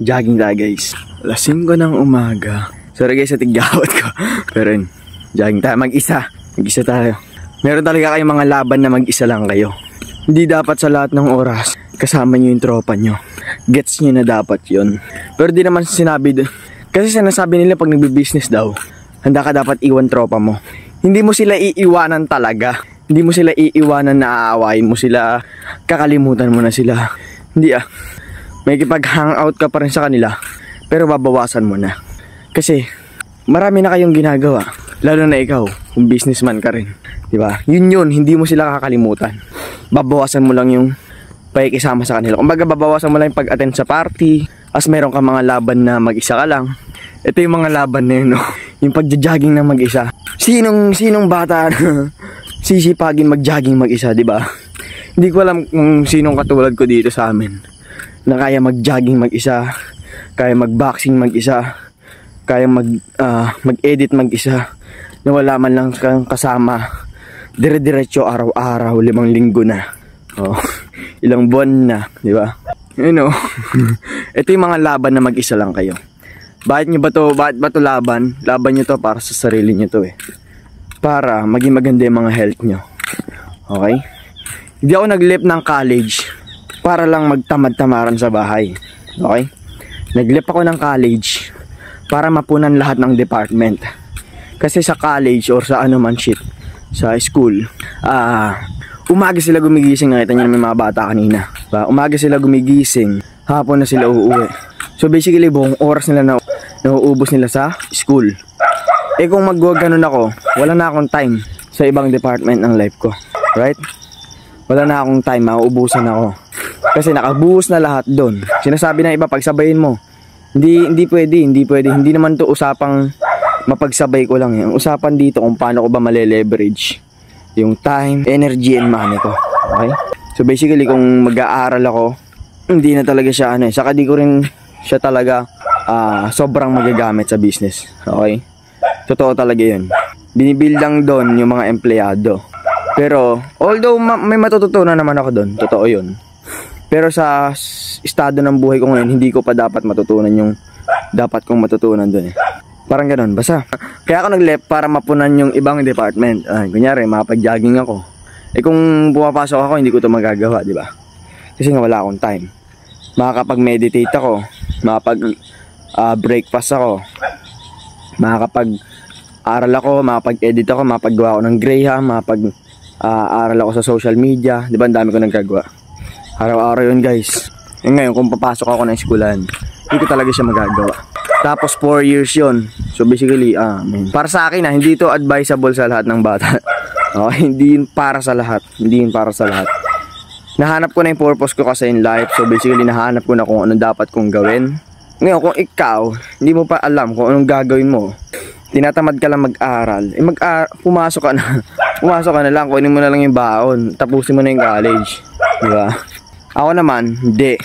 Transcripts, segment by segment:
Jogging tayo guys. Alas 5 ng umaga. Sorry guys sa tigyawat ko. Pero yun, jogging tayo mag-isa. Mag-isa tayo. Meron talaga kayong mga laban na mag-isa lang kayo. Hindi dapat sa lahat ng oras kasama nyo yung tropa nyo. Gets nyo na dapat yun. Pero di naman sinabi doon. Kasi sinasabi nila pag nagbi-business daw, handa ka dapat iwan tropa mo. Hindi mo sila iiwanan talaga. Hindi mo sila iiwanan na aawain mo sila. Kakalimutan mo na sila. Hindi may kipag-hangout ka pa rin sa kanila. Pero babawasan mo na. Kasi marami na kayong ginagawa. Lalo na ikaw, kung businessman ka rin. Diba? Yun, hindi mo sila kakalimutan. Babawasan mo lang yung pakikisama sa kanila. Kumbaga babawasan mo lang yung pag-attend sa party. As meron ka mga laban na mag-isa ka lang. Ito yung mga laban na yun, no? Yung pagja-jogging na mag-isa. Sinong bata sisipagin mag-jogging mag-isa, diba? Hindi ko alam kung sinong katulad ko dito sa amin na kaya mag-jogging mag-isa, kaya mag-boxing mag-isa, kaya mag-edit mag-isa, na wala man lang kang kasama. Dire-diretso araw-araw, 5 linggo na. Oh, ilang buwan na, di ba? You know, ito yung mga laban na mag-isa lang kayo. Bakit nyo ba to? Bakit ba to laban? Laban nyo to para sa sarili nyo to para maging maganda yung mga health nyo. Okay? Hindi ako nag-lip ng college para lang magtamad-tamaran sa bahay. Okay? Nag-lip ako ng college para mapunan lahat ng department. Kasi sa college or sa ano man shit, sa school, umaga sila gumigising. Nakita nyo na may mga bata kanina. Umaga sila gumigising, hapon na sila uuwi. So basically buong oras nila na nauubos nila sa school. Kung ganun ako, wala na akong time sa ibang department ng life ko. Right? Wala na akong time, mauubusan ako. Kasi nakabuhos na lahat doon. Sinasabi ng iba, pagsabayin mo. Hindi pwede. Hindi naman to usapang mapagsabay ko lang. Ang usapan dito kung paano ko ba male-leverage yung time, energy, and money ko. Okay? So basically, kung mag-aaral ako, hindi na talaga siya saka di ko rin siya talaga sobrang magagamit sa business. Okay? Totoo talaga yun. Binibuild lang doon yung mga empleyado. Pero, although may matututunan naman ako doon, totoo yun. Pero sa estado ng buhay ko ngayon, hindi ko pa dapat matutunan yung dapat kong matutunan doon Parang ganun, basta. Kaya ako nag-left para mapunan yung ibang department. Kunyari, makapag-jogging ako. Kung pumapasok ako, hindi ko ito magagawa, di ba? Kasi nga wala akong time. Makakapag-meditate ako, makakapag-breakfast ako, makakapag-aral ako, makakapag-edit ako, makapag-gawa ako ng Graham, makapag-aral ako sa social media. Di ba, ang dami ko nagagawa. Araw-araw yun, guys. Ngayon, kung papasok ako ng eskwelahan, hindi ko talaga siya magagawa. Tapos 4 years yun. So basically, para sa akin hindi ito advisable sa lahat ng bata. Okay, hindi yun para sa lahat. Nahanap ko na yung purpose ko kasi in life. So basically, nahanap ko na kung anong dapat kong gawin. Ngayon, kung ikaw, hindi mo pa alam kung anong gagawin mo, tinatamad ka lang mag-aral, pumasok ka na lang, kunin mo na lang yung baon, tapusin mo na yung college. Diba? Ako naman, hindi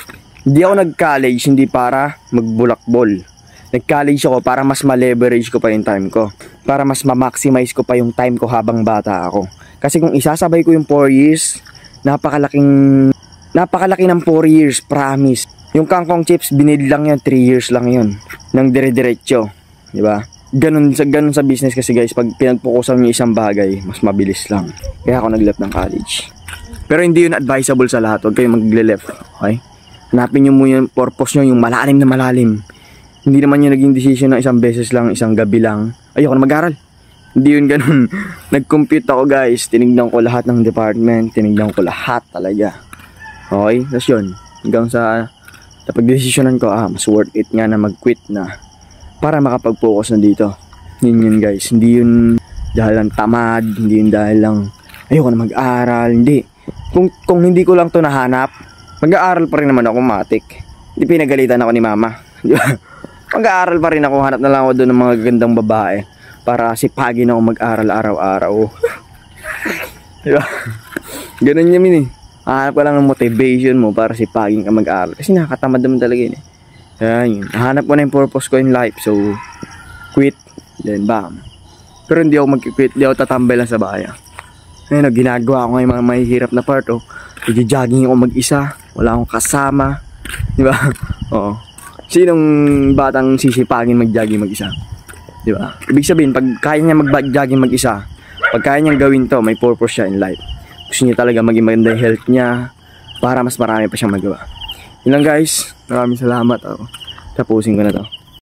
ako nag-college hindi para magbulakbol. Nag-college ako para mas ma-leverage ko pa yung time ko. Para mas ma-maximize ko pa yung time ko habang bata ako. Kasi kung isasabay ko yung 4 years, napakalaki ng 4 years, promise. Yung kangkong chips, binid lang yun, 3 years lang yun. Nang dire-diretso. Diba? Ganun sa business kasi guys, pag pinagpukusan mo yung isang bagay, mas mabilis lang. Kaya ako nag-left ng college. Pero hindi yun advisable sa lahat. Huwag kayong mag-left. Okay? Hanapin nyo mo yung purpose nyo, yung malalim na malalim. Hindi naman yung naging decision na isang beses lang, isang gabi lang, ayoko na mag-aral. Hindi yun ganun. Nag-compute ako guys, tinignan ko lahat ng department, tinignan ko lahat talaga. Okay? Tapos yun, hanggang sa napag-desisyonan ko, mas worth it nga na mag-quit na para makapag-focus na dito. Yun guys, hindi yun dahil lang tamad, hindi yun dahil lang ayoko na mag-aral, hindi. Kung hindi ko lang to nahanap, mag-aaral pa rin naman ako matik. Hindi pinagalitan ako ni mama. Mag-aaral pa rin ako, hanap na lang ako doon ng mga gandang babae para sipagin ako mag-aral araw-araw. Diba? Ganun yun Hanap ka lang ng motivation mo para sipagin ka mag-aral. Kasi nakakatamad naman talaga yun Ayan, hanap ko na yung purpose ko in life. So, quit. Then, bam. Pero hindi ako mag-quit. Hindi ako tatambay lang sa bahay. Ayun, ginagawa ko ngayon mga mahihirap na part. Nag-jogging ako mag-isa. Wala akong kasama. Diba? Oo. Sinong batang sisipagin mag-jogging mag-isa? Di ba? Ibig sabihin, pag kaya niya mag-jogging mag-isa, pag kaya niyang gawin to, may purpose siya in life. Gusto niya talaga maging maganda yung health niya para mas marami pa siyang magawa. Yun lang guys. Maraming salamat. Tapusin ko na to.